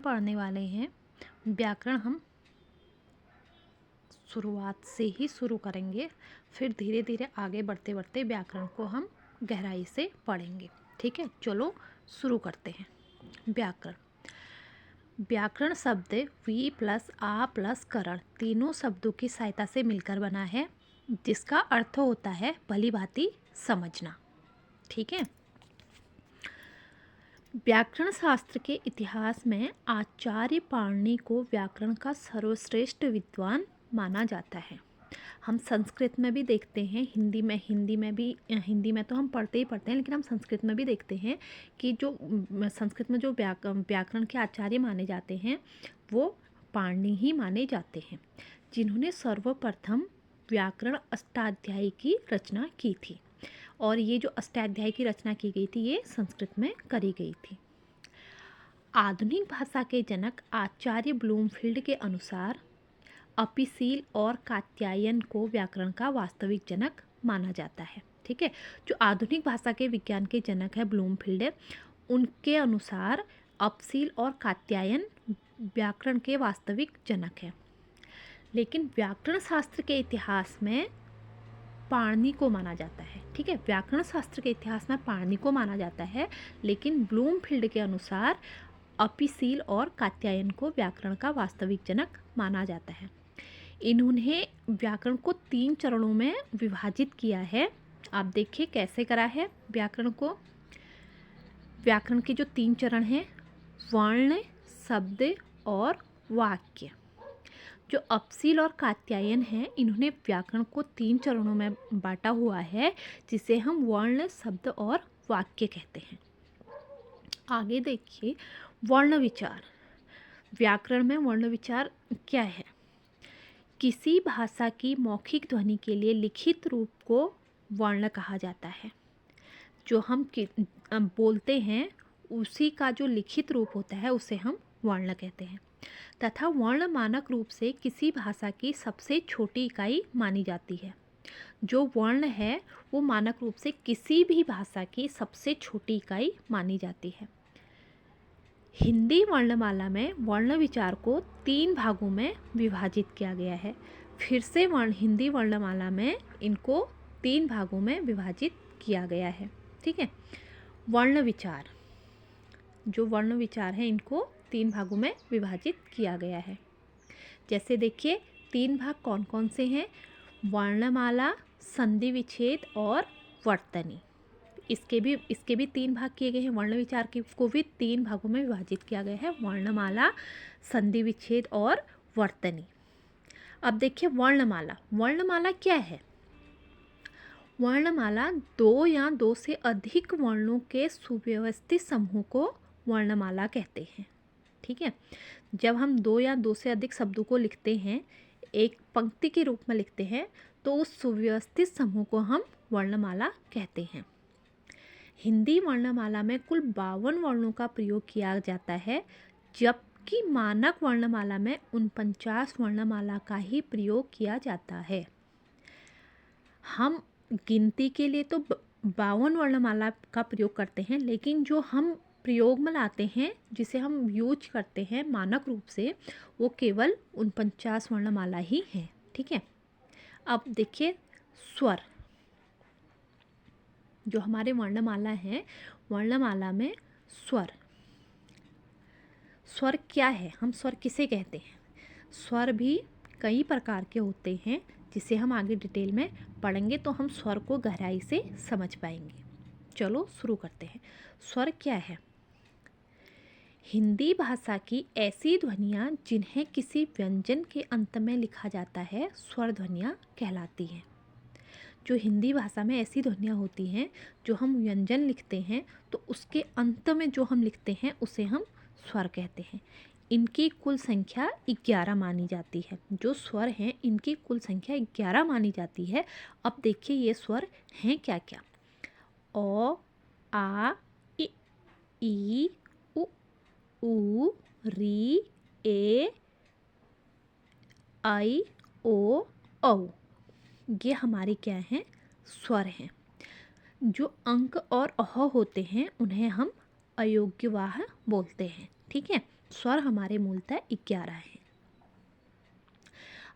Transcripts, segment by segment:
पढ़ने वाले हैं व्याकरण। हम शुरुआत से ही शुरू करेंगे, फिर धीरे धीरे आगे बढ़ते बढ़ते व्याकरण को हम गहराई से पढ़ेंगे। ठीक है, चलो शुरू करते हैं। व्याकरण। व्याकरण शब्द वी प्लस आ प्लस करण तीनों शब्दों की सहायता से मिलकर बना है, जिसका अर्थ होता है भली भांति समझना। ठीक है। व्याकरण शास्त्र के इतिहास में आचार्य पाणिनि को व्याकरण का सर्वश्रेष्ठ विद्वान माना जाता है। हम संस्कृत में भी देखते हैं, हिंदी में तो हम पढ़ते ही पढ़ते हैं, लेकिन हम संस्कृत में भी देखते हैं कि जो संस्कृत में जो व्याकरण के आचार्य माने जाते हैं वो पाणिनि ही माने जाते हैं, जिन्होंने सर्वप्रथम व्याकरण अष्टाध्यायी की रचना की थी। और ये जो अष्टाध्यायी की रचना की गई थी ये संस्कृत में करी गई थी। आधुनिक भाषा के जनक आचार्य ब्लूमफील्ड के अनुसार अपिशील और कात्यायन को व्याकरण का वास्तविक जनक माना जाता है। ठीक है, जो आधुनिक भाषा के विज्ञान के जनक है ब्लूमफील्ड, उनके अनुसार अपशील और कात्यायन व्याकरण के वास्तविक जनक है। लेकिन व्याकरण शास्त्र के इतिहास में पाणिनि को माना जाता है। ठीक है, व्याकरण शास्त्र के इतिहास में पाणिनि को माना जाता है, लेकिन ब्लूमफील्ड के अनुसार अपिशील और कात्यायन को व्याकरण का वास्तविक जनक माना जाता है। इन्होंने व्याकरण को 3 चरणों में विभाजित किया है। आप देखिए कैसे करा है व्याकरण को। व्याकरण के जो 3 चरण हैं, वर्ण, शब्द और वाक्य। जो अपशील और कात्यायन हैं, इन्होंने व्याकरण को 3 चरणों में बांटा हुआ है, जिसे हम वर्ण, शब्द और वाक्य कहते हैं। आगे देखिए वर्ण विचार। व्याकरण में वर्ण विचार क्या है? किसी भाषा की मौखिक ध्वनि के लिए लिखित रूप को वर्ण कहा जाता है। जो हम बोलते हैं उसी का जो लिखित रूप होता है उसे हम वर्ण कहते हैं। तथा वर्ण मानक रूप से किसी भाषा की सबसे छोटी इकाई मानी जाती है। जो वर्ण है वो मानक रूप से किसी भी भाषा की सबसे छोटी इकाई मानी जाती है। हिंदी वर्णमाला में वर्ण विचार को 3 भागों में विभाजित किया गया है। फिर से हिंदी वर्णमाला में इनको 3 भागों में विभाजित किया गया है। ठीक है, वर्ण विचार, जो वर्ण विचार है इनको 3 भागों में विभाजित किया गया है। जैसे देखिए 3 भाग कौन कौन से हैं? वर्णमाला, संधि विच्छेद और वर्तनी। इसके भी 3 भाग किए गए हैं। वर्ण विचार को भी 3 भागों में विभाजित किया गया है, वर्णमाला, संधि विच्छेद और वर्तनी। अब देखिए वर्णमाला। वर्णमाला क्या है? वर्णमाला 2 या 2 से अधिक वर्णों के सुव्यवस्थित समूह को वर्णमाला कहते हैं। ठीक है, जब हम 2 या 2 से अधिक शब्दों को लिखते हैं, एक पंक्ति के रूप में लिखते हैं, तो उस सुव्यवस्थित समूह को हम वर्णमाला कहते हैं। हिंदी वर्णमाला में कुल 52 वर्णों का प्रयोग किया जाता है, जबकि मानक वर्णमाला में 49 वर्णमाला का ही प्रयोग किया जाता है। हम गिनती के लिए तो 52 वर्णमाला का प्रयोग करते हैं, लेकिन जो हम प्रयोग में लाते हैं, जिसे हम यूज करते हैं मानक रूप से, वो केवल 49 वर्णमाला ही हैं। ठीक है, अब देखिए स्वर। जो हमारे वर्णमाला है, वर्णमाला में स्वर। स्वर क्या है? हम स्वर किसे कहते हैं? स्वर भी कई प्रकार के होते हैं, जिसे हम आगे डिटेल में पढ़ेंगे तो हम स्वर को गहराई से समझ पाएंगे। चलो शुरू करते हैं। स्वर क्या है? हिंदी भाषा की ऐसी ध्वनियाँ जिन्हें किसी व्यंजन के अंत में लिखा जाता है, स्वर ध्वनियाँ कहलाती हैं। जो हिंदी भाषा में ऐसी ध्वनियाँ होती हैं जो हम व्यंजन लिखते हैं तो उसके अंत में जो हम लिखते हैं उसे हम स्वर कहते हैं। इनकी कुल संख्या 11 मानी जाती है। जो स्वर हैं इनकी कुल संख्या 11 मानी जाती है। अब देखिए ये स्वर हैं क्या क्या? ओ, आ, ई, उ, री, ए, आई, ओ, औ। ये हमारे क्या हैं? स्वर हैं। जो अंक और अह होते हैं उन्हें हम अयोग्यवाह बोलते हैं। ठीक है, स्वर हमारे मूलतः 11 हैं।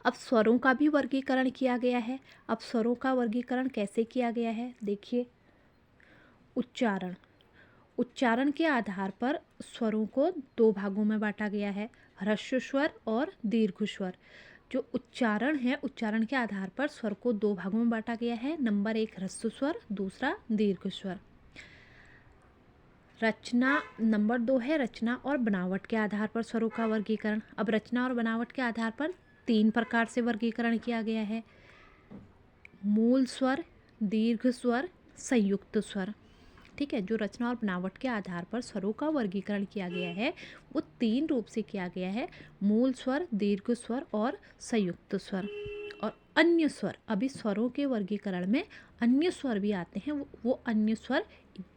अब स्वरों का भी वर्गीकरण किया गया है। अब स्वरों का वर्गीकरण कैसे किया गया है, देखिए। उच्चारण, उच्चारण के आधार पर स्वरों को दो भागों में बांटा गया है, ह्रस्व स्वर और दीर्घ स्वर। जो उच्चारण है, उच्चारण के आधार पर स्वर को दो भागों में बांटा गया है। नंबर 1 ह्रस्व स्वर, दूसरा दीर्घ स्वर। रचना, नंबर 2 है रचना और बनावट के आधार पर स्वरों का वर्गीकरण। अब रचना और बनावट के आधार पर 3 प्रकार से वर्गीकरण किया गया है, मूल स्वर, दीर्घ स्वर, संयुक्त स्वर। ठीक है, जो रचना और बनावट के आधार पर स्वरों का वर्गीकरण किया गया है वो 3 रूप से किया गया है, मूल स्वर, दीर्घ स्वर और संयुक्त स्वर। और अन्य स्वर, अभी स्वरों के वर्गीकरण में अन्य स्वर भी आते हैं। वो अन्य स्वर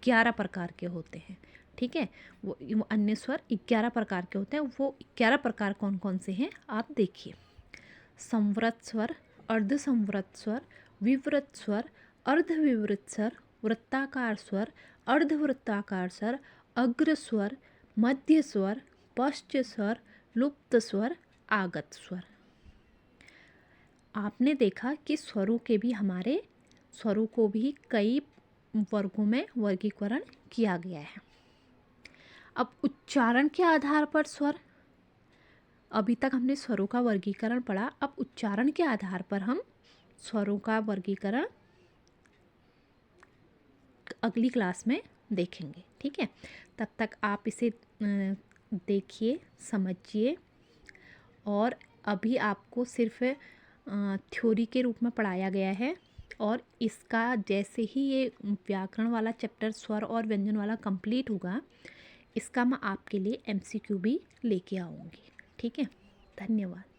11 प्रकार के होते हैं। ठीक है, वो अन्य स्वर 11 प्रकार के होते हैं। वो 11 प्रकार कौन कौन से हैं आप देखिए। संवृत स्वर, अर्धसंवृत स्वर, विवृत स्वर, अर्धविवृत स्वर, वृत्ताकार स्वर, अर्धवृत्ताकार स्वर, अग्र स्वर, मध्य स्वर, पश्च स्वर, लुप्त स्वर, आगत स्वर। आपने देखा कि स्वरों को भी कई वर्गों में वर्गीकरण किया गया है। अब उच्चारण के आधार पर स्वर, अभी तक हमने स्वरों का वर्गीकरण पढ़ा। अब उच्चारण के आधार पर हम स्वरों का वर्गीकरण अगली क्लास में देखेंगे। ठीक है, तब तक आप इसे देखिए, समझिए। और अभी आपको सिर्फ थ्योरी के रूप में पढ़ाया गया है, और इसका जैसे ही ये व्याकरण वाला चैप्टर स्वर और व्यंजन वाला कंप्लीट होगा, इसका मैं आपके लिए MCQ भी लेके आऊँगी। ठीक है, धन्यवाद।